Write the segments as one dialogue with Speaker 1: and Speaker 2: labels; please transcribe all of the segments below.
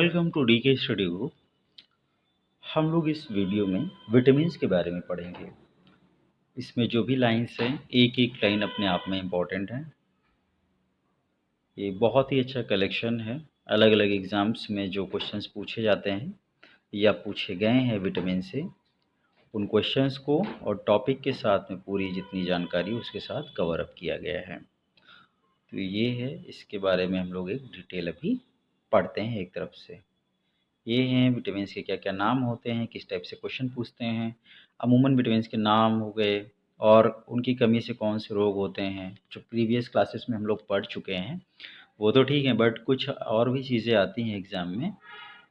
Speaker 1: Welcome to DK study group. हम लोग इस वीडियो में विटामिन्स के बारे में पढ़ेंगे। इसमें जो भी लाइंस हैं, एक एक लाइन अपने आप में इम्पॉर्टेंट है। ये बहुत ही अच्छा कलेक्शन है। अलग अलग एग्ज़ाम्स में जो क्वेश्चंस पूछे जाते हैं या पूछे गए हैं विटामिन से, उन क्वेश्चंस को और टॉपिक के साथ में पूरी जितनी जानकारी उसके साथ कवर अप किया गया है। तो ये है, इसके बारे में हम लोग एक डिटेल अभी पढ़ते हैं एक तरफ से। ये हैं विटामिन्स के क्या क्या नाम होते हैं, किस टाइप से क्वेश्चन पूछते हैं। अमूमन विटामिन्स के नाम हो गए और उनकी कमी से कौन से रोग होते हैं, जो प्रीवियस क्लासेस में हम लोग पढ़ चुके हैं वो तो ठीक है, बट कुछ और भी चीज़ें आती हैं एग्ज़ाम में।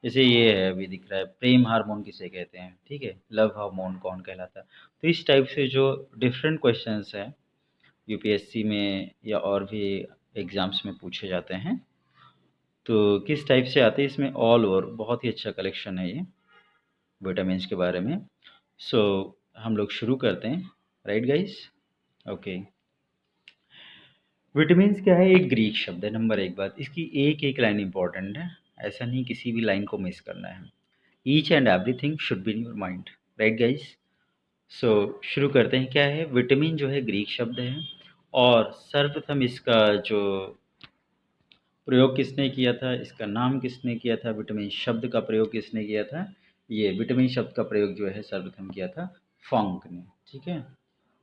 Speaker 1: जैसे ये है, अभी दिख रहा है, प्रेम हार्मोन किसे कहते हैं, ठीक है, लव हार्मोन कौन कहलाता है। तो इस टाइप से जो डिफरेंट क्वेश्चंस हैं यूपीएससी में या और भी एग्ज़ाम्स में पूछे जाते हैं, तो किस टाइप से आते हैं, इसमें ऑल ओवर बहुत ही अच्छा कलेक्शन है ये विटामिन्स के बारे में। सो हम लोग शुरू करते हैं, राइट गाइस। ओके, विटामिन्स क्या है, एक ग्रीक शब्द है। नंबर एक बात, इसकी एक एक लाइन इंपॉर्टेंट है, ऐसा नहीं किसी भी लाइन को मिस करना है। Each and everything should be in your mind, right guys. सो शुरू करते हैं। क्या है, विटामिन जो है ग्रीक शब्द है और सर्वप्रथम इसका जो प्रयोग किसने किया था, इसका नाम किसने किया था, विटामिन शब्द का प्रयोग किसने किया था, ये विटामिन शब्द का प्रयोग जो है सर्वप्रथम किया था फॉन्क ने। ठीक है,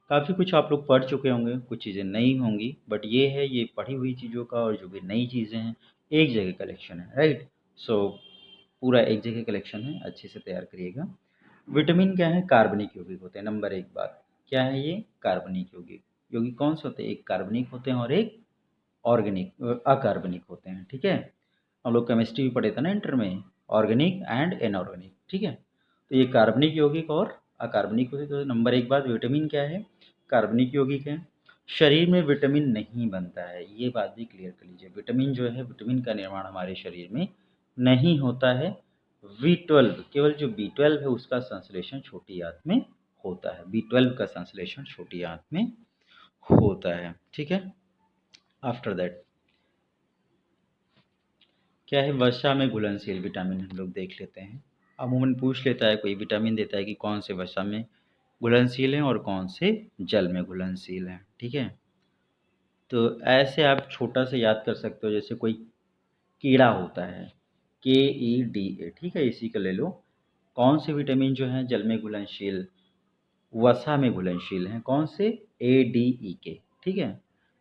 Speaker 1: काफ़ी कुछ आप लोग पढ़ चुके होंगे, कुछ चीज़ें नई होंगी, बट ये है, ये पढ़ी हुई चीज़ों का और जो भी नई चीज़ें हैं एक जगह कलेक्शन है, राइट। सो पूरा एक जगह कलेक्शन है, अच्छे से तैयार करिएगा। विटामिन क्या है, कार्बनिक यौगिक होते हैं। नंबर एक बात, क्या है ये, कार्बनिक यौगिक। यौगिक कौन से होते हैं, एक कार्बनिक होते हैं और एक ऑर्गेनिक अकार्बनिक होते हैं। ठीक है, हम लोग केमिस्ट्री भी पढ़े थे ना इंटर में, ऑर्गेनिक एंड इनऑर्गेनिक। ठीक है, तो ये कार्बनिक यौगिक और अकार्बनिक यौगिक। तो नंबर एक बात, विटामिन क्या है, कार्बनिक यौगिक है। शरीर में विटामिन नहीं बनता है, ये बात भी क्लियर कर लीजिए। विटामिन जो है, विटामिन का निर्माण हमारे शरीर में नहीं होता है। B12, केवल जो B12 है उसका संश्लेषण छोटी आंत में होता है। B12 का संश्लेषण छोटी आंत में होता है। ठीक है, आफ्टर दैट क्या है, वसा में घुलनशील विटामिन हम लोग देख लेते हैं। अमूमन पूछ लेता है, कोई विटामिन देता है कि कौन से वसा में घुलनशील हैं और कौन से जल में घुलनशील हैं। ठीक है, तो ऐसे आप छोटा से याद कर सकते हो, जैसे कोई कीड़ा होता है, KEDA, ठीक है, इसी का ले लो। कौन से विटामिन जो हैं जल में घुलनशील, वसा में घुलनशील हैं, कौन से, ADEK। ठीक है,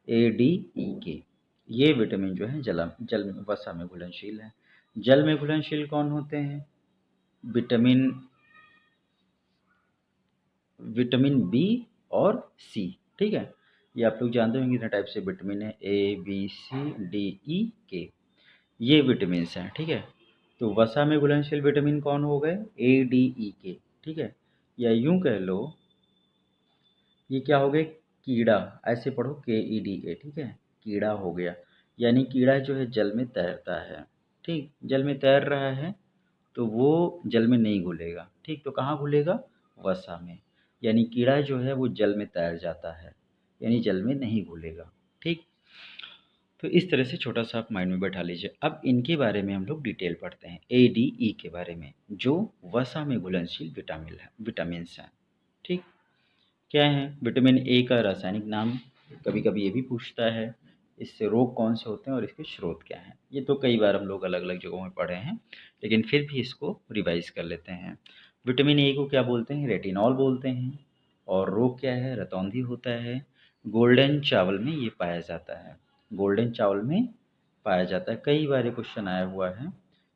Speaker 1: ADEK, ये विटामिन जो है जल में वसा में घुलनशील है। जल में घुलनशील कौन होते हैं, विटामिन बी और सी। ठीक है, ये आप लोग जानते होंगे कितने टाइप से विटामिन है, ABCDEK, ये विटामिन हैं। ठीक है, तो वसा में घुलनशील विटामिन कौन हो गए, ADEK। ठीक है, या यूं कह लो, ये क्या हो गए, कीड़ा, ऐसे पढ़ो KEDA। ठीक है, कीड़ा हो गया, यानी कीड़ा जो है जल में तैरता है। ठीक, जल में तैर रहा है तो वो जल में नहीं घुलेगा। ठीक, तो कहाँ घुलेगा, वसा में, यानी कीड़ा जो है वो जल में तैर जाता है, यानी जल में नहीं घुलेगा। ठीक, तो इस तरह से छोटा सा आप माइंड में बैठा लीजिए। अब इनके बारे में हम लोग डिटेल पढ़ते हैं, ADE के बारे में, जो वसा में घुलनशील विटामिन हैं। ठीक, क्या है, विटामिन ए का रासायनिक नाम कभी कभी ये भी पूछता है, इससे रोग कौन से होते हैं और इसके स्रोत क्या हैं। ये तो कई बार हम लोग अलग अलग जगहों में पढ़े हैं, लेकिन फिर भी इसको रिवाइज कर लेते हैं। विटामिन ए को क्या बोलते हैं, रेटिनॉल बोलते हैं, और रोग क्या है, रतौंधी होता है। गोल्डन चावल में ये पाया जाता है, गोल्डन चावल में पाया जाता है। कई बार ये क्वेश्चन आया हुआ है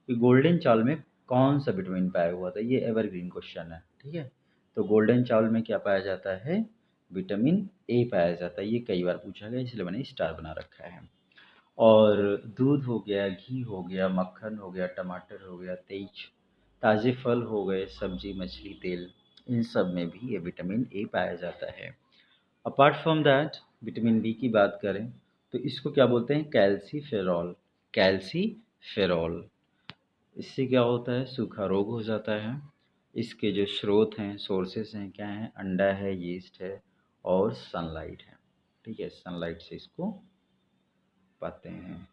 Speaker 1: कि गोल्डन चावल में कौन सा विटामिन पाया हुआ था, ये एवरग्रीन क्वेश्चन है। ठीक है, तो गोल्डन चावल में क्या पाया जाता है, विटामिन ए पाया जाता है। ये कई बार पूछा गया, इसलिए मैंने स्टार बना रखा है। और दूध हो गया, घी हो गया, मक्खन हो गया, टमाटर हो गया, तेज ताज़े फल हो गए, सब्जी, मछली, तेल, इन सब में भी ये विटामिन ए पाया जाता है। Apart from that, vitamin B की बात करें तो इसको क्या बोलते हैं, कैल्सीफेरॉल। कैल्सीफेरॉल, इससे क्या होता है, सूखा रोग हो जाता है। इसके जो स्रोत हैं, सोर्सेस हैं, क्या हैं, अंडा है, यीस्ट है और सनलाइट है। ठीक है, सनलाइट से इसको पाते हैं।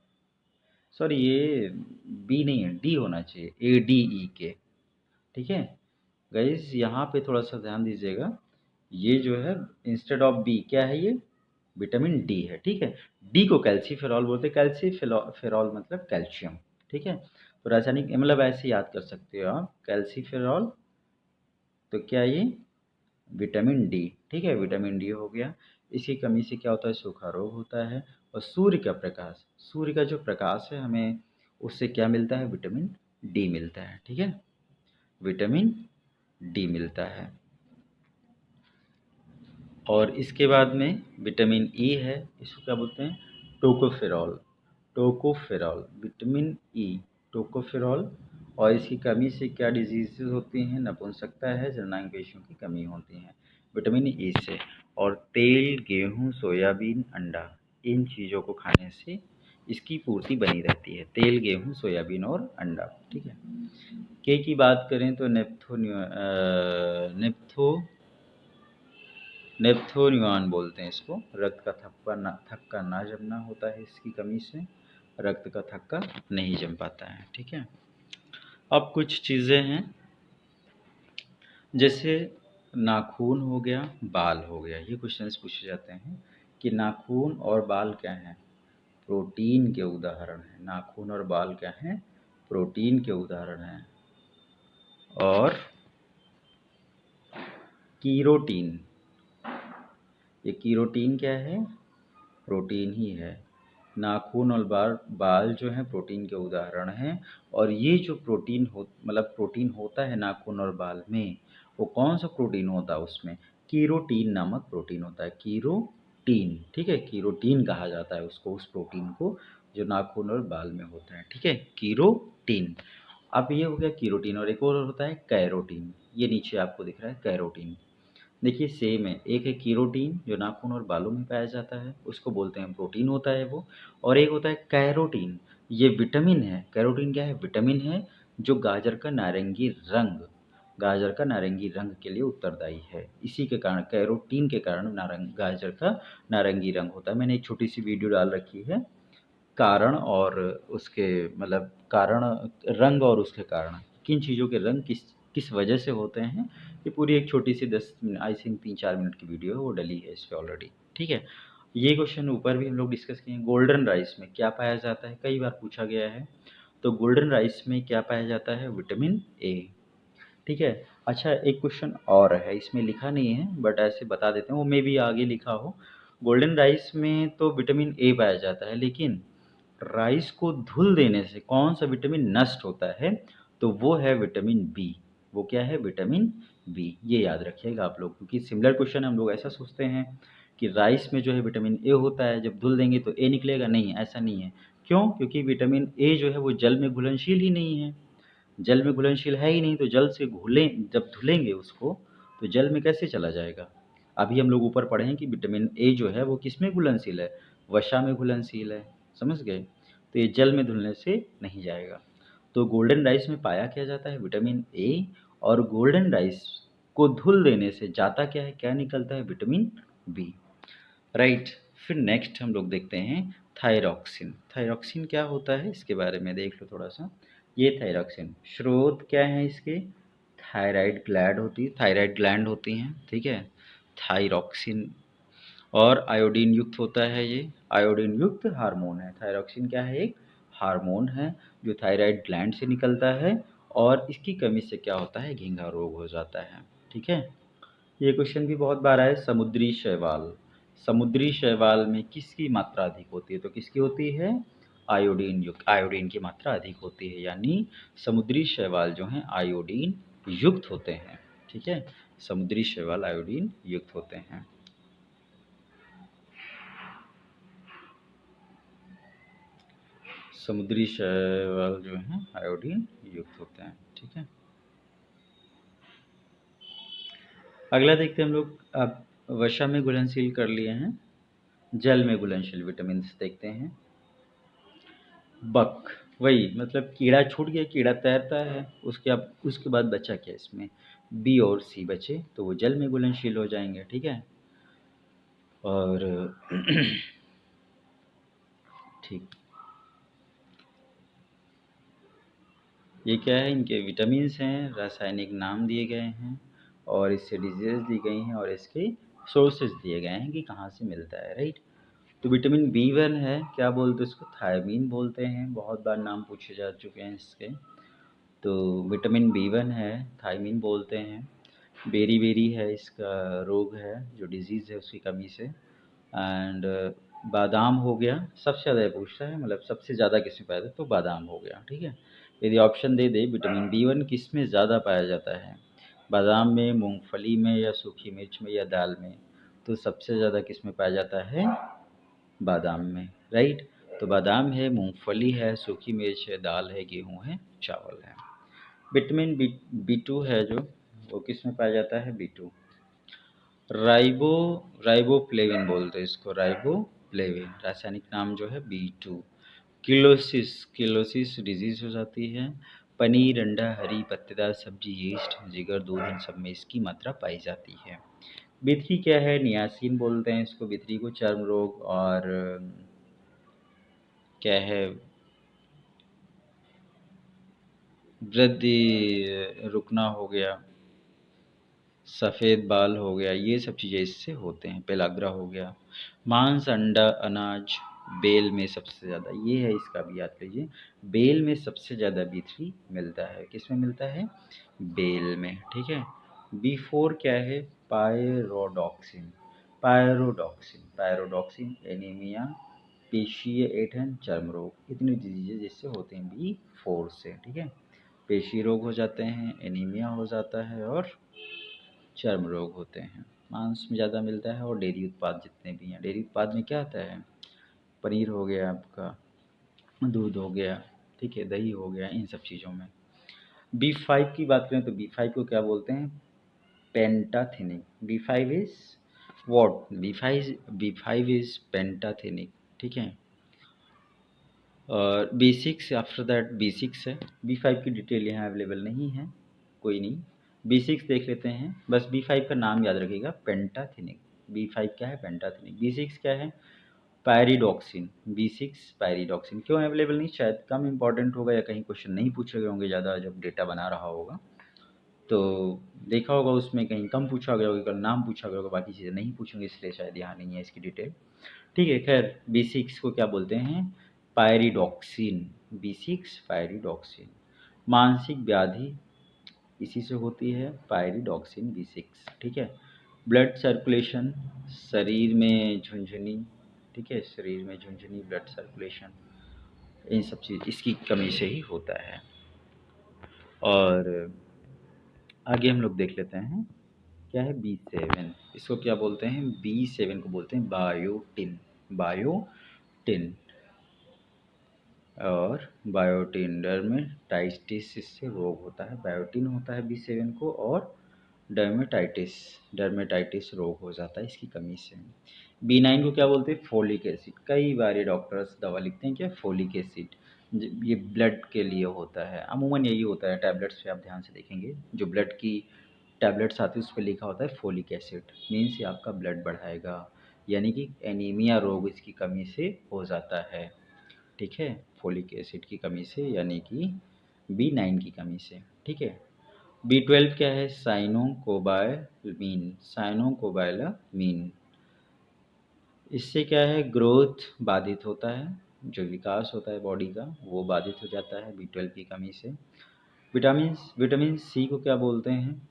Speaker 1: सॉरी, ये बी नहीं है, डी होना चाहिए, ADEK। ठीक है गाइस, यहाँ पे थोड़ा सा ध्यान दीजिएगा। ये जो है इंस्टेड ऑफ बी क्या है, ये विटामिन डी है। ठीक है, डी को कैल्सीफेरॉल बोलते हैं, कैल्सीफेरॉल मतलब कैल्शियम। ठीक है, तो रासायनिक मतलब ऐसे याद कर सकते हो आप, कैल्सीफेरॉल तो क्या ये विटामिन डी। ठीक है, विटामिन डी हो गया। इसकी कमी से क्या होता है, सूखा रोग होता है। और सूर्य का प्रकाश, सूर्य का जो प्रकाश है हमें उससे क्या मिलता है, विटामिन डी मिलता है। ठीक है, विटामिन डी मिलता है। और इसके बाद में विटामिन ई है, इसको क्या बोलते हैं, tocopherol. Tocopherol vitamin E, tocopherol. और इसकी कमी से क्या डिजीजेज होती हैं, नपुंसकता है, जननांग पेशियों की कमी होती है विटामिन ई से। और तेल, गेहूँ, सोयाबीन, अंडा, इन चीज़ों को खाने से इसकी पूर्ति बनी रहती है, तेल, गेहूँ, सोयाबीन और अंडा। ठीक है, के की बात करें तो नेप्थोनियन बोलते हैं इसको। रक्त का थक्का ना जमना होता है इसकी कमी से, रक्त का थक्का नहीं जम पाता है। ठीक है, अब कुछ चीज़ें हैं जैसे नाखून हो गया, बाल हो गया। ये क्वेश्चंस पूछे जाते हैं कि नाखून और बाल क्या हैं, प्रोटीन के उदाहरण हैं। नाखून और बाल क्या हैं, प्रोटीन के उदाहरण हैं। और कीरोटीन, ये कीरोटीन क्या है, प्रोटीन ही है। नाखून और बाल जो हैं प्रोटीन के उदाहरण हैं। और ये जो प्रोटीन मतलब प्रोटीन होता है नाखून और बाल में, वो कौन सा प्रोटीन होता है उसमें, कीरोटीन नामक प्रोटीन होता है, कीरोटीन। ठीक है, कीरोटीन कहा जाता है उसको, उस प्रोटीन को जो नाखून और बाल में होता है। ठीक है, कीरोटीन। अब ये हो गया कीरोटीन। और एक और होता है कैरोटीन, ये नीचे आपको दिख रहा है कैरोटीन। देखिए सेम है, एक है कीरोटीन जो नाखून और बालों में पाया जाता है, उसको बोलते हैं प्रोटीन होता है वो। और एक होता है कैरोटीन, ये विटामिन है। कैरोटीन क्या है, विटामिन है जो गाजर का नारंगी रंग के लिए उत्तरदायी है। इसी के कारण, कैरोटीन के कारण गाजर का नारंगी रंग होता है। मैंने एक छोटी सी वीडियो डाल रखी है, कारण और उसके मतलब कारण, रंग और उसके कारण, किन चीज़ों के रंग किस किस वजह से होते हैं। ये पूरी एक छोटी सी 10 आई थिंक 3-4 मिनट की वीडियो है, वो डली है इस पे ऑलरेडी। ठीक है, ये क्वेश्चन ऊपर भी हम लोग डिस्कस किए हैं। गोल्डन राइस में क्या पाया जाता है, कई बार पूछा गया है। तो गोल्डन राइस में क्या पाया जाता है, विटामिन ए। ठीक है, अच्छा एक क्वेश्चन और है, इसमें लिखा नहीं है बट ऐसे बता देते हैं, वो मे भी आगे लिखा हो। गोल्डन राइस में तो विटामिन ए पाया जाता है, लेकिन राइस को धुल देने से कौन सा विटामिन नष्ट होता है, तो वो है विटामिन बी। वो क्या है, विटामिन बी। ये याद रखिएगा आप लोग, क्योंकि सिमिलर क्वेश्चन हम लोग ऐसा सोचते हैं कि राइस में जो है विटामिन ए होता है, जब धुल देंगे तो ए निकलेगा, नहीं ऐसा नहीं है। क्यों, क्योंकि विटामिन ए जो है वो जल में घुलनशील ही नहीं है। जल में घुलनशील है ही नहीं, तो जल से घुलें जब धुलेंगे उसको, तो जल में कैसे चला जाएगा। अभी हम लोग ऊपर पढ़े हैं कि विटामिन ए जो है वो किस में घुलनशील है, वसा में घुलनशील है, समझ गए। तो ये जल में धुलने से नहीं जाएगा। तो गोल्डन राइस में पाया क्या जाता है, विटामिन ए। और गोल्डन राइस को धुल देने से जाता क्या है, क्या निकलता है, विटामिन बी। राइट, फिर नेक्स्ट हम लोग देखते हैं थायरॉक्सिन। थायरॉक्सिन क्या होता है इसके बारे में देख लो थोड़ा सा। ये थायरॉक्सिन स्रोत क्या है इसके, थायराइड ग्लैंड होती हैं। ठीक है, थायरॉक्सिन। और आयोडीन युक्त होता है, ये आयोडीन युक्त हार्मोन है। थायरॉक्सिन क्या है, एक हार्मोन है जो थायराइड ग्लैंड से निकलता है। और इसकी कमी से क्या होता है, घेंघा रोग हो जाता है। ठीक है, ये क्वेश्चन भी बहुत बार आया, समुद्री शैवाल। समुद्री शैवाल में किसकी मात्रा अधिक होती है, तो किसकी होती है, आयोडीन युक्त, आयोडीन की मात्रा अधिक होती है, यानी समुद्री शैवाल जो हैं आयोडीन युक्त होते हैं। ठीक है, समुद्री शैवाल आयोडीन युक्त होते हैं। समुद्री शैवाल जो हैं आयोडीन युक्त होते हैं। ठीक है, अगला देखते हैं हम लोग। अब वसा में घुलनशील कर लिए हैं, जल में घुलनशील विटामिन देखते हैं। बक, वही मतलब कीड़ा छूट गया, कीड़ा तैरता है, उसके बाद बचा क्या इसमें, बी और सी बचे, तो वो जल में घुलनशील हो जाएंगे। ठीक है, और ठीक, ये क्या है, इनके विटामिन्स हैं, रासायनिक नाम दिए गए हैं और इससे डिजीज़ दी गई हैं और इसके सोर्सेज दिए गए हैं कि कहाँ से मिलता है, राइट। तो विटामिन B1 है, क्या बोलते हैं इसको, थायमीन बोलते हैं, बहुत बार नाम पूछे जा चुके हैं इसके। तो विटामिन B1 है, थायमीन बोलते हैं। बेरी-बेरी है, इसका रोग है जो डिज़ीज़ है उसकी कमी से। एंड बादाम हो गया, सबसे ज़्यादा ये पूछता है, मतलब सबसे ज़्यादा किस में पाया जाता है, तो बादाम हो गया, ठीक है। यदि ऑप्शन दे दे विटामिन B1 किस में ज़्यादा पाया जाता है, बादाम में, मूंगफली में या सूखी मिर्च में या दाल में, तो सबसे ज़्यादा किस में पाया जाता है, बादाम में, राइट। तो बादाम है, मूंगफली है, सूखी मिर्च है, दाल है, गेहूँ है, चावल है। विटामिन B2 है जो, वो किस में पाया जाता है, B2, राइबोफ्लेविन बोलते हैं इसको, राइबोफ्लेविन, रासायनिक नाम जो है B2। किलोसिस डिजीज़ हो जाती है। पनीर, अंडा, हरी पत्तेदार सब्जी, यीस्ट, जिगर, दूध, इन सब में इसकी मात्रा पाई जाती है। B3 क्या है, नियासिन बोलते हैं इसको, B3 को, चर्म रोग और क्या है, वृद्धि रुकना हो गया, सफ़ेद बाल हो गया, ये सब चीज़ें इससे होते हैं। पेलाग्रा हो गया। मांस, अंडा, अनाज, बेल में सबसे ज़्यादा, ये है, इसका भी याद लीजिए, बेल में सबसे ज़्यादा B3 मिलता है। किस में मिलता है, बेल में, ठीक है। B4 क्या है, पायरोडॉक्सिन, पायरोडॉक्सिन एनीमिया, पेशीय ऐंठन, चर्म रोग, इतनी डिजीज़ेज जिससे होते हैं B4 से, ठीक है। पेशी रोग हो जाते हैं, एनीमिया हो जाता है और चर्म रोग होते हैं। मांस में ज़्यादा मिलता है और डेयरी उत्पाद जितने भी हैं, डेयरी उत्पाद में क्या आता है, पनीर हो गया आपका, दूध हो गया, ठीक है, दही हो गया, इन सब चीज़ों में। B5 की बात करें तो B5 को क्या बोलते हैं, pantothenic. B5 is what, B5 is pantothenic, ठीक है। और B6 आफ्टर दैट B6 है। B5 की डिटेल यहाँ अवेलेबल नहीं है, कोई नहीं। B6 देख लेते हैं, बस B5 का नाम याद रखिएगा, पेंटाथेनिक। B5 क्या है, पेंटाथेनिक। B6 क्या है, पायरिडॉक्सिन। B6 पायरिडॉक्सिन क्यों अवेलेबल नहीं, शायद कम इंपॉर्टेंट होगा या कहीं क्वेश्चन नहीं पूछे गए होंगे ज़्यादा, जब डेटा बना रहा होगा तो देखा होगा उसमें कहीं कम पूछा गया होगा, कल नाम पूछा गया होगा, बाकी चीज़ें नहीं पूछेंगे, इसलिए शायद यहाँ नहीं है इसकी डिटेल, ठीक है। खैर B6 को क्या बोलते हैं, पायरिडॉक्सिन। B6 pyridoxine. मानसिक व्याधि इसी से होती है, पायरिडॉक्सिन B6, ठीक है। ब्लड सर्कुलेशन, शरीर में झुनझुनी, ठीक है, शरीर में झुनझुनी, ब्लड सर्कुलेशन, इन सब चीज़ इसकी कमी से ही होता है। और आगे हम लोग देख लेते हैं, क्या है B7, इसको क्या बोलते हैं, B7 को बोलते हैं बायोटिन, बायोटिन। और बायोटिन, डर्मेटाइटिस से रोग होता है, बायोटिन होता है B7 को, और डर्मेटाइटिस, डर्मेटाइटिस रोग हो जाता है इसकी कमी से। B9 को क्या बोलते हैं, फोलिक एसिड। कई बार ये डॉक्टर्स दवा लिखते हैं क्या, फोलिक एसिड, ये ब्लड के लिए होता है, अमूमन यही होता है, टैबलेट्स पे आप ध्यान से देखेंगे जो ब्लड की टैबलेट्स आती है उस पर लिखा होता है फोलिक एसिड, मीन्स ये आपका ब्लड बढ़ाएगा, यानी कि एनीमिया रोग इसकी कमी से हो जाता है, ठीक है, फोलिक एसिड की कमी से, यानी कि B9 की कमी से, ठीक है। B12 क्या है, साइनोकोबालामीन, साइनोकोबालामीन। इससे क्या है, ग्रोथ बाधित होता है, जो विकास होता है बॉडी का वो बाधित हो जाता है B12 की कमी से। विटामिन सी को क्या बोलते हैं,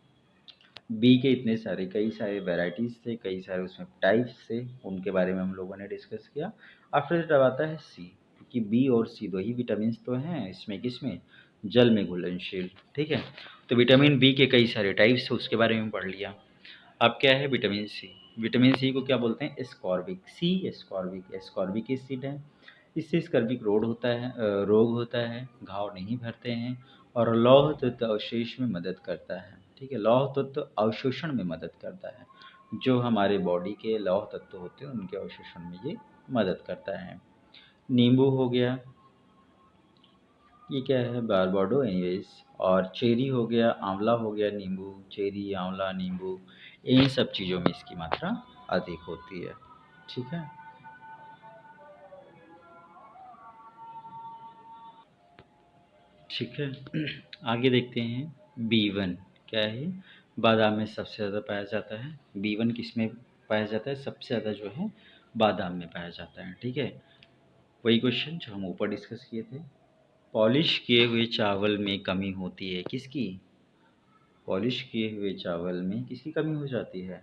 Speaker 1: बी के इतने सारे, कई सारे वेराइटीज़ थे, कई सारे उसमें टाइप्स थे, उनके बारे में हम लोगों ने डिस्कस किया। आफ्टर दैट अब आता है सी, क्योंकि बी और सी दो ही विटामिन तो हैं इसमें, किसमें, जल में घुलनशील, ठीक है। तो विटामिन बी के कई सारे टाइप्स थे, उसके बारे में पढ़ लिया। अब क्या है विटामिन सी, विटामिन सी को क्या बोलते हैं, एस्कॉर्बिक, सी एस्कॉर्बिक, एस्कॉर्बिक एसिड है। इससे स्कर्विक रोग होता है, घाव नहीं भरते हैं और लौह तत्व अवशेष में मदद करता है, ठीक है, लौह तत्व अवशोषण में मदद करता है, जो हमारे बॉडी के लौह तत्व होते हैं उनके अवशोषण में ये मदद करता है। नींबू हो गया, ये क्या है, बारबाडो एनीवेज। और चेरी हो गया, आंवला हो गया, नींबू, चेरी, आंवला, नींबू, इन सब चीज़ों में इसकी मात्रा अधिक होती है, ठीक है। ठीक है। आगे देखते हैं B1 क्या है, बादाम में सबसे ज़्यादा पाया जाता है। B1 किस में पाया जाता है, सबसे ज़्यादा जो है बादाम में पाया जाता है। ठीक है, वही क्वेश्चन जो हम ऊपर डिस्कस किए थे। पॉलिश किए हुए चावल में कमी होती है, किसकी? पॉलिश किए हुए चावल में किसकी कमी हो जाती है?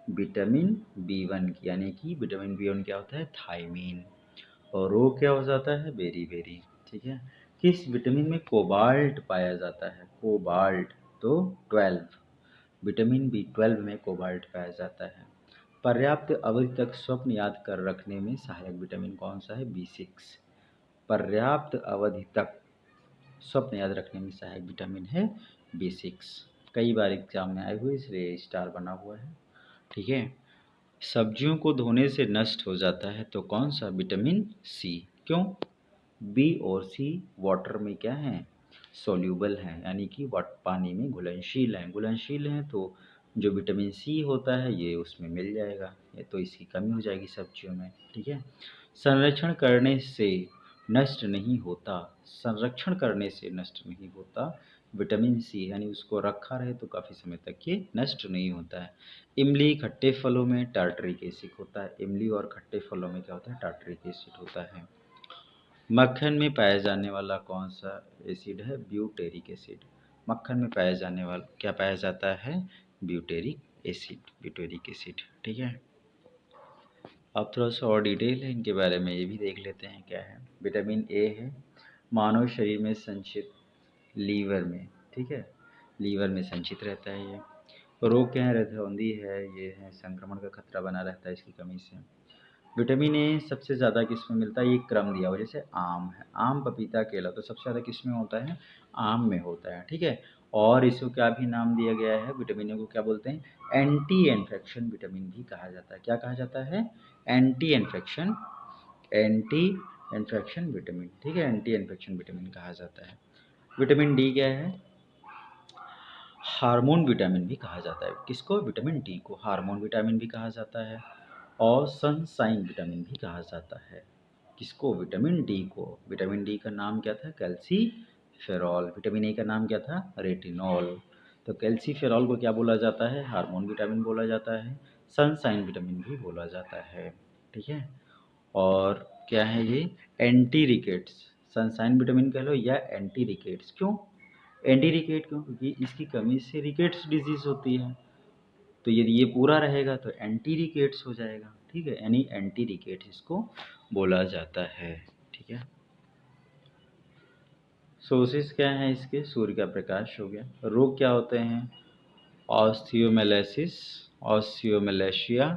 Speaker 1: विटामिन B1 की, यानी कि विटामिन B1 क्या होता है? थायमीन। और वो क्या हो जाता है? बेरी। ठीक है। किस विटामिन में कोबाल्ट पाया जाता है? कोबाल्ट तो 12, विटामिन B12 में कोबाल्ट पाया जाता है। पर्याप्त अवधि तक स्वप्न याद कर रखने में सहायक विटामिन कौन सा है? B6। पर्याप्त अवधि तक स्वप्न याद रखने में सहायक विटामिन है B6। कई बार एग्जाम में आए हुए, इसलिए स्टार बना हुआ है। ठीक है। सब्जियों को धोने से नष्ट हो जाता है तो कौन सा? Vitamin C। क्यों? बी और सी वाटर में क्या है? सोल्यूबल हैं, यानी कि पानी में घुलनशील हैं। घुलनशील हैं तो जो विटामिन सी होता है ये उसमें मिल जाएगा, ये तो इसकी कमी हो जाएगी सब्जियों में। ठीक है। संरक्षण करने से नष्ट नहीं होता, संरक्षण करने से नष्ट नहीं होता विटामिन सी, यानी उसको रखा रहे तो काफ़ी समय तक ये नष्ट नहीं होता है। इमली खट्टे फलों में टार्टरिक एसिड होता है। इमली और खट्टे फलों में क्या होता है? टार्टरिक एसिड होता है। मक्खन में पाया जाने वाला कौन सा एसिड है? Butyric acid. मक्खन में पाया जाने वाला क्या पाया जाता है? Butyric acid. ठीक है। अब थोड़ा सा और डिटेल है इनके बारे में, ये भी देख लेते हैं क्या है। विटामिन ए है, मानव शरीर में संचित लीवर में, ठीक है, लीवर में संचित रहता है ये। रोग क्या है? रतौंधी है, ये है संक्रमण का खतरा बना रहता है इसकी कमी से। विटामिन ए सबसे ज़्यादा किस में मिलता है? ये क्रम दिया हुआ, जैसे आम है, आम पपीता केला, तो सबसे ज़्यादा किस में होता है? आम में होता है। ठीक है। और इसको क्या भी नाम दिया गया है? विटामिन ए को क्या बोलते हैं? एंटी इन्फेक्शन विटामिन भी कहा जाता है। क्या कहा जाता है? Anti infection vitamin. ठीक है, एंटी इन्फेक्शन विटामिन कहा जाता है। विटामिन डी क्या है? हार्मोन विटामिन भी कहा जाता है। किसको? विटामिन डी को हार्मोन विटामिन भी कहा जाता है। और सनसाइन विटामिन भी कहा जाता है। किसको? विटामिन डी को। विटामिन डी का नाम क्या था? कैल्सीफेरॉल। विटामिन ए का नाम क्या था? रेटिनॉल। तो कैल्सीफेरॉल को क्या बोला जाता है? हार्मोन विटामिन बोला जाता है। सनसाइन विटामिन भी बोला जाता है। ठीक है। और क्या है ये? Anti rickets. सनसाइन विटामिन कह लो या एंटी रिकेट्स। क्यों एंटी रिकेट? क्यों? क्योंकि इसकी कमी से रिकेट्स डिजीज होती है, तो यदि ये पूरा रहेगा तो एंटी रिकेट्स हो जाएगा। ठीक है, यानी एंटी रिकेट्स इसको बोला जाता है। ठीक है। सोर्सेस क्या है इसके? सूर्य का प्रकाश हो गया। रोग क्या होते हैं? ऑस्थियोमेलाइसिस, ऑस्थियोमेलेशिया,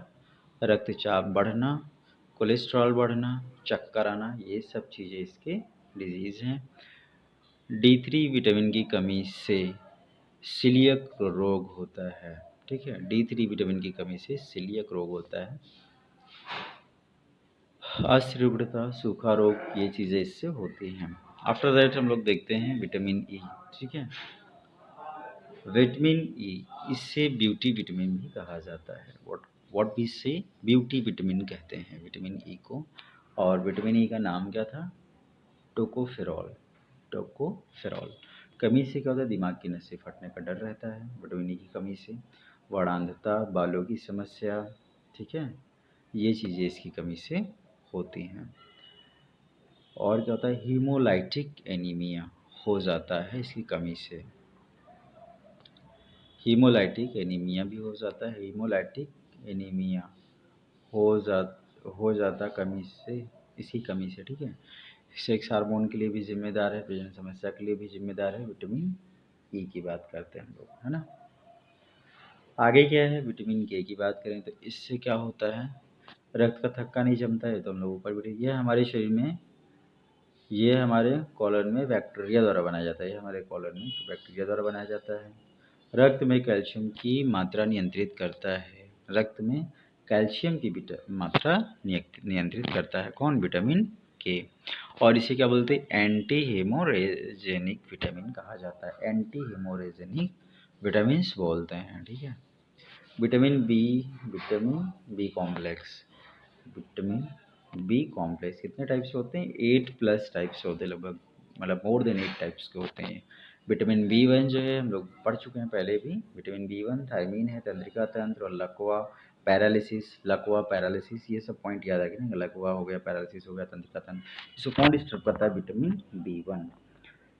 Speaker 1: रक्तचाप बढ़ना, कोलेस्ट्रॉल बढ़ना, चक्कर आना, ये सब चीज़ें इसके डिजीज़ हैं। D3 विटामिन की कमी से सीलियक रोग होता है। ठीक है, D3 विटामिन की कमी से सीलियक रोग होता है। अश्रुगढ़ता, सूखा रोग, ये चीज़ें इससे होती हैं। आफ्टर दैट हम लोग देखते हैं विटामिन ई। ठीक है, विटामिन ई, इससे ब्यूटी विटामिन भी कहा जाता है। व्हाट वी से ब्यूटी विटामिन कहते हैं विटामिन ई को। और विटामिन ई का नाम क्या था? टोकोफेरॉल। कमी से क्या होता है? दिमाग की नसें फटने का डर रहता है विटामिन ई की कमी से। वर्णांधता, बालों की समस्या, ठीक है, ये चीज़ें इसकी कमी से होती हैं। और क्या होता है? हीमोलाइटिक एनीमिया हो जाता है इसकी कमी से। हीमोलाइटिक एनीमिया भी हो जाता है। हीमोलाइटिक एनीमिया हो जाता कमी से, इसी कमी से। ठीक है। सेक्स हार्मोन के लिए भी जिम्मेदार है, प्रजनन समस्या के लिए भी जिम्मेदार है। विटामिन ई की बात करते हैं हम लोग, है ना। आगे क्या है? विटामिन के की बात करें तो इससे क्या होता है? रक्त का थक्का नहीं जमता है, तो हम लोग ऊपर बैठे, ये हमारे शरीर में, ये हमारे कॉलन में बैक्टीरिया द्वारा बनाया जाता है। ये हमारे कॉलन में बैक्टीरिया द्वारा बनाया जाता है। रक्त में कैल्शियम की मात्रा नियंत्रित करता है। रक्त में कैल्शियम की मात्रा नियंत्रित करता है कौन? विटामिन के। और इसे क्या बोलते हैं? एंटी हेमोरेजेनिक विटामिन कहा जाता है। एंटी हेमोरेजेनिक विटामिन्स बोलते हैं। ठीक है। Vitamin B complex. Vitamin B complex कितने टाइप से होते हैं? 8+ टाइप से होते हैं लगभग। मतलब मोर देन 8 टाइप्स के होते हैं। विटामिन B1 जो है हम लोग पढ़ चुके हैं पहले भी। विटामिन B1 थायमीन है, तंत्रिका तंत्र और लकवा पैरालिसिस ये सब पॉइंट याद रखें ना। लकवा हो गया, पैरालिसिस हो गया, तंत्रिका तंत्र, इसको कौन डिस्टर्ब करता है? Vitamin B1।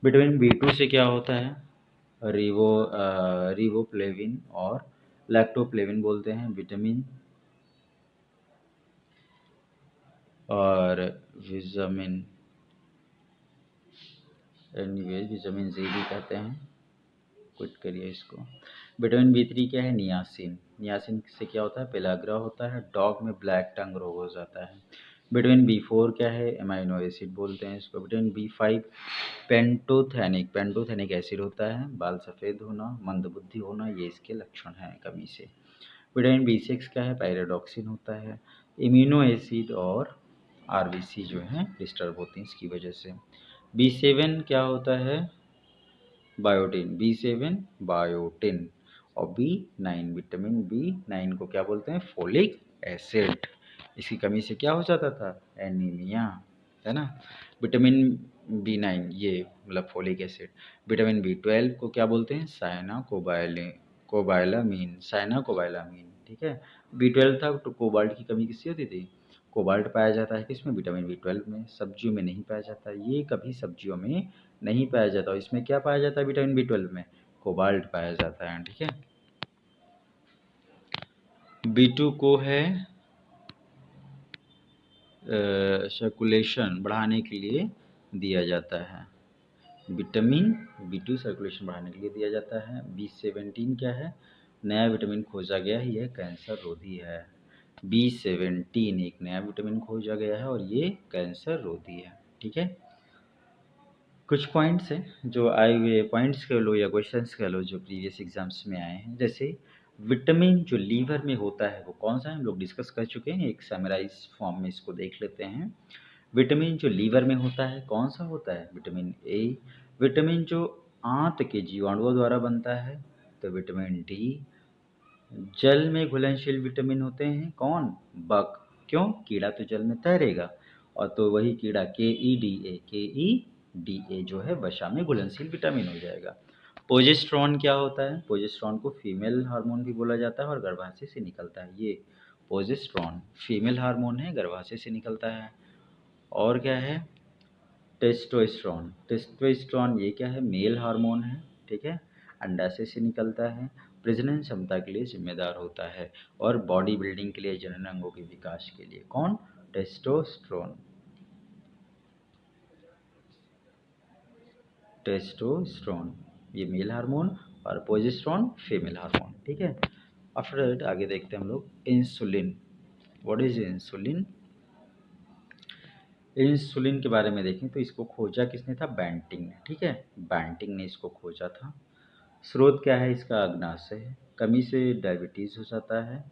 Speaker 1: विटामिन B2 से क्या होता है? रिवोफ्लेविन और लैक्टोफ्लेविन बोलते हैं विटामिन, और विटामिन विटामिन सी भी कहते हैं। क्विट करिए इसको। विटामिन B3 क्या है? नियासिन। नियासिन से क्या होता है? पेलाग्रा होता है, डॉग में ब्लैक टंग रोग हो जाता है। विटामिन B4 क्या है? एमाइनो एसिड बोलते हैं इसको। विटामिन B5 पेंटोथेनिक एसिड होता है, बाल सफ़ेद होना, मंदबुद्धि होना, ये इसके लक्षण हैं कमी से। विटामिन B6 क्या है? पायरोडॉक्सिन होता है। इम्यूनो एसिड और RBC जो है डिस्टर्ब होती हैं इसकी वजह से। B7 क्या होता है? बायोटिन। B7 biotin. और B9 विटामिन B9 को क्या बोलते हैं? Folic acid. इसकी कमी से क्या हो जाता था? एनीमिया, है ना। विटामिन B9 ये मतलब फोलिक एसिड। विटामिन B12 को क्या बोलते हैं? साइनाकोबाइलामीन, ठीक है। B12 था तो कोबाल्ट की कमी किससे होती थी? कोबाल्ट पाया जाता है किसमें? विटामिन B12 में। सब्जियों में नहीं पाया जाता, ये कभी सब्जियों में नहीं पाया जाता। और इसमें क्या पाया जाता है विटामिन B12 में? कोबाल्ट पाया जाता है, ठीक है। B2 को है सर्कुलेशन बढ़ाने के लिए दिया जाता है। विटामिन B2 सर्कुलेशन बढ़ाने के लिए दिया जाता है। B17 क्या है? नया विटामिन खोजा गया है, यह कैंसर रोधी है। B17 एक नया विटामिन खोजा गया है और ये कैंसर रोधी है, ठीक है। कुछ पॉइंट्स हैं जो आए हुए पॉइंट्स कह लो या क्वेश्चंस कह लो जो प्रीवियस एग्जाम्स में आए हैं। जैसे विटामिन जो लीवर में होता है वो कौन सा है? हम लोग डिस्कस कर चुके हैं, एक समराइज फॉर्म में इसको देख लेते हैं। विटामिन जो लीवर में होता है कौन सा होता है? Vitamin A. विटामिन जो आंत के जीवाणुओं द्वारा बनता है तो विटामिन डी। जल में घुलनशील विटामिन होते हैं कौन? बक। क्यों? कीड़ा तो जल में तैरेगा, और तो वही कीड़ा के ई डी ए जो है वसा में घुलनशील विटामिन हो जाएगा। प्रोजेस्टेरॉन क्या होता है? प्रोजेस्टेरॉन को फीमेल हार्मोन भी बोला जाता है और गर्भाशय से निकलता है। ये प्रोजेस्टेरॉन फीमेल हार्मोन है, गर्भाशय से निकलता है। और क्या है? टेस्टोस्टेरॉन ये क्या है? मेल हार्मोन है, ठीक है। अंडाशय से निकलता है, प्रजनन क्षमता के लिए जिम्मेदार होता है और बॉडी बिल्डिंग के लिए, जनन अंगों के विकास के लिए। कौन? टेस्टोस्टेरोन ये मेल हार्मोन और प्रोजेस्टेरॉन फीमेल हार्मोन, ठीक है। आफ्टर दैट आगे देखते हैं हम लोग insulin. What is insulin? Insulin के बारे में देखें तो इसको खोजा किसने था? बैंटिंग ने, ठीक है। बैंटिंग ने इसको खोजा था। स्रोत क्या है इसका? अग्नाशय है। कमी से डायबिटीज़ हो जाता है।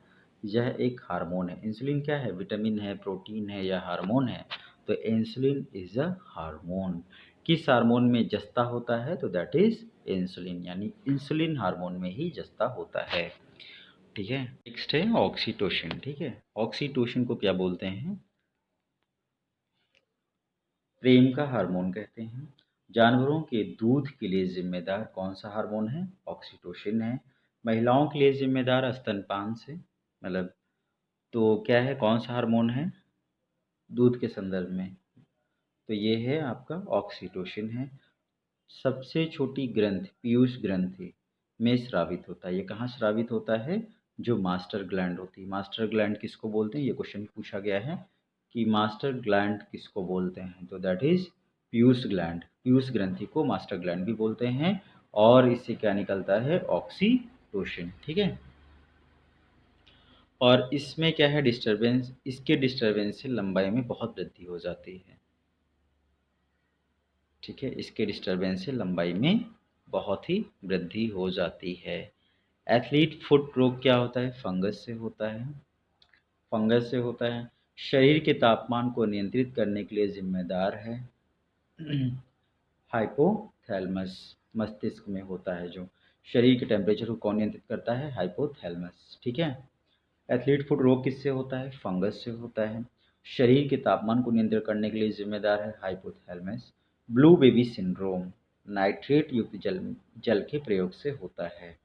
Speaker 1: यह एक हार्मोन है। इंसुलिन क्या है? विटामिन है, प्रोटीन है या हार्मोन है? तो इंसुलिन इज अ हार्मोन। किस हार्मोन में जस्ता होता है? तो दैट इज इंसुलिन, यानी इंसुलिन हार्मोन में ही जस्ता होता है, ठीक है। नेक्स्ट है ऑक्सीटोसिन, ठीक है। ऑक्सीटोसिन को क्या बोलते हैं? प्रेम का हार्मोन कहते हैं। जानवरों के दूध के लिए जिम्मेदार कौन सा हार्मोन है? ऑक्सीटोसिन है। महिलाओं के लिए जिम्मेदार स्तनपान से, मतलब तो क्या है? कौन सा हार्मोन है दूध के संदर्भ में? तो ये है आपका ऑक्सीटोसिन है। सबसे छोटी ग्रंथि पीयूष ग्रंथि में स्रावित होता है। ये कहाँ स्रावित होता है? जो मास्टर ग्लैंड होती है। मास्टर ग्लैंड किसको बोलते हैं? ये क्वेश्चन पूछा गया है कि मास्टर ग्लैंड किसको बोलते हैं, तो that is Piyush gland. Piyush ग्रंथि को मास्टर ग्लैंड भी बोलते हैं। और इससे क्या निकलता है? ऑक्सीटोसिन, ठीक है। और इसमें क्या है डिस्टर्बेंस? इसके डिस्टर्बेंस से लंबाई में बहुत वृद्धि हो जाती है, ठीक है। इसके डिस्टर्बेंस से लंबाई में बहुत ही वृद्धि हो जाती है। एथलीट फुट रोग क्या होता है? फंगस से होता है। फंगस से होता है। शरीर के तापमान को नियंत्रित करने के लिए जिम्मेदार है हाइपोथैलेमस। मस्तिष्क में होता है जो शरीर के टेम्परेचर को कौन नियंत्रित करता है? हाइपोथैलेमस, ठीक है। एथलीट फुट रोग किससे होता है? फंगस से होता है। शरीर के तापमान को नियंत्रित करने के लिए जिम्मेदार है hypothalamus. Blue baby syndrome nitrate युक्त जल जल के प्रयोग से होता है।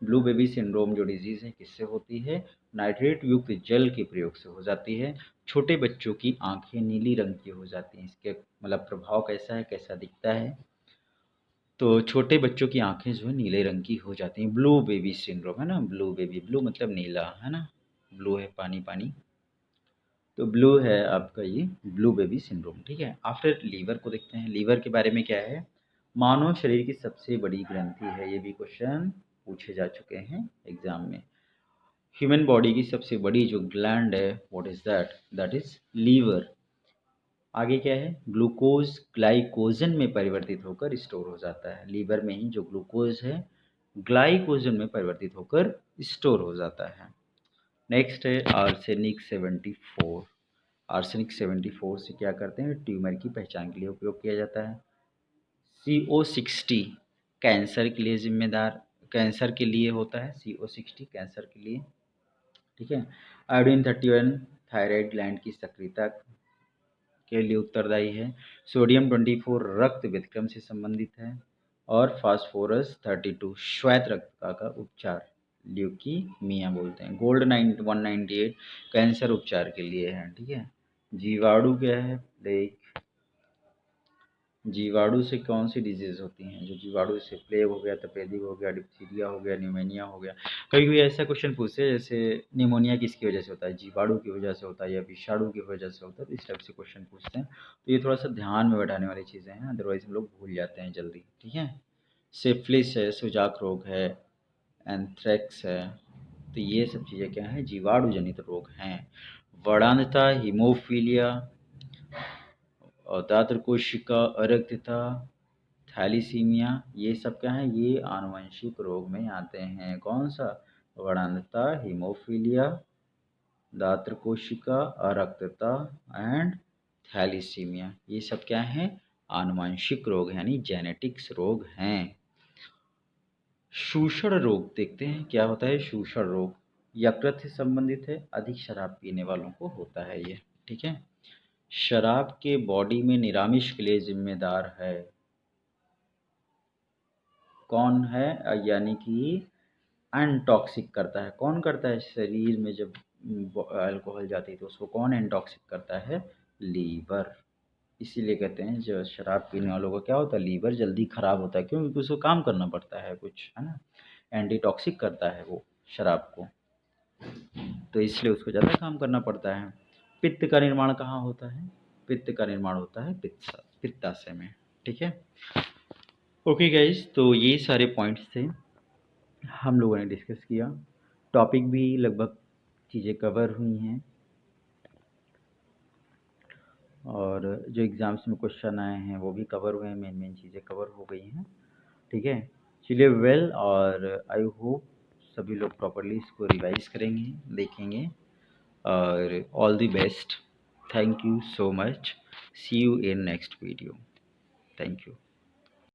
Speaker 1: ब्लू बेबी सिंड्रोम जो डिजीज़ है किससे होती है? नाइट्रेट युक्त जल के प्रयोग से हो जाती है। छोटे बच्चों की आंखें नीली रंग की हो जाती हैं। इसके मतलब प्रभाव कैसा है, कैसा दिखता है? तो छोटे बच्चों की आंखें जो है नीले रंग की हो जाती हैं। ब्लू बेबी सिंड्रोम है ना, ब्लू बेबी, ब्लू मतलब नीला है ना, ब्लू है पानी पानी, तो ब्लू है आपका ये ब्लू बेबी सिंड्रोम। ठीक है, आफ्टर लीवर को देखते हैं। लीवर के बारे में क्या है? मानव शरीर की सबसे बड़ी ग्रंथि है। ये भी क्वेश्चन पूछे जा चुके हैं एग्जाम में। ह्यूमन बॉडी की सबसे बड़ी जो ग्लैंड है, what is that? That is liver. आगे क्या है? ग्लूकोज ग्लाइकोजन में परिवर्तित होकर स्टोर हो जाता है। लीवर में ही जो ग्लूकोज है ग्लाइकोजन में परिवर्तित होकर स्टोर हो जाता है। नेक्स्ट है आर्सेनिक 74। आर्सेनिक 74 से क्या करते हैं? ट्यूमर की पहचान के लिए उपयोग किया जाता है। CO60 कैंसर के लिए जिम्मेदार, कैंसर के लिए होता है CO60 कैंसर के लिए। ठीक है, आयोडीन 31 थायराइड ग्लैंड की सक्रियता के लिए उत्तरदायी है। सोडियम 24 रक्त व्यतिक्रम से संबंधित है। और फास्फोरस 32 श्वेत रक्तता का उपचार, ल्यूकीमिया बोलते हैं। गोल्ड 198 कैंसर उपचार के लिए है। ठीक है, जीवाणु क्या है? देख, जीवाणु से कौन सी डिजीज़ होती हैं? जो जीवाणु से प्लेग हो गया, तपेदिक हो गया, डिप्थीरिया हो गया, न्यूमोनिया हो गया। कभी कभी ऐसा क्वेश्चन पूछते हैं जैसे निमोनिया किसकी वजह से होता है? जीवाणु की वजह से होता है या विषाणु की वजह से होता है? तो इस टाइप से क्वेश्चन पूछते हैं। तो ये थोड़ा सा ध्यान में बैठाने वाली चीज़ें हैं, अदरवाइज हम लोग भूल जाते हैं जल्दी। ठीक है, सिफिलिस है, सुजाक रोग है, एंथ्रेक्स है, तो ये सब चीज़ें क्या हैं? जीवाणु जनित रोग हैं। वर्णांधता, हीमोफीलिया और दात्र कोशिका अरक्तता, थैलीसीमिया, ये सब क्या है? ये आनुवंशिक रोग में आते हैं। कौन सा? वर्णांधता, हीमोफीलिया, दात्र कोशिका अरक्तता एंड थैलीसीमिया, ये सब क्या है? आनुवंशिक रोग यानी जेनेटिक्स रोग हैं। शोषण रोग देखते हैं, क्या होता है शोषण रोग? यकृत से संबंधित है, अधिक शराब पीने वालों को होता है ये। ठीक है, शराब के बॉडी में निरामिष के लिए जिम्मेदार है। कौन है? यानी कि अनटॉक्सिक करता है। कौन करता है? शरीर में जब अल्कोहल जाती है तो उसको कौन एनटॉक्सिक करता है? लीवर। इसीलिए कहते हैं जो शराब पीने वालों का क्या होता है? लीवर जल्दी खराब होता है। क्यों? क्योंकि उसको काम करना पड़ता है कुछ, है ना, एंटीटॉक्सिक करता है वो शराब को, तो इसलिए उसको ज़्यादा काम करना पड़ता है। पित्त का निर्माण कहाँ होता है? पित्त का निर्माण होता है पित्ताशय में। ठीक है, ओके गाइज, तो ये सारे पॉइंट्स थे हम लोगों ने डिस्कस किया। टॉपिक भी लगभग चीज़ें कवर हुई हैं और जो एग्ज़ाम्स में क्वेश्चन आए हैं वो भी कवर हुए हैं, मेन मेन चीज़ें कवर हो गई हैं। ठीक है, चलिए वेल, और आई होप सभी लोग प्रॉपरली इसको रिवाइज करेंगे, देखेंगे, और all the best. Thank you so much, see you in next video. Thank you.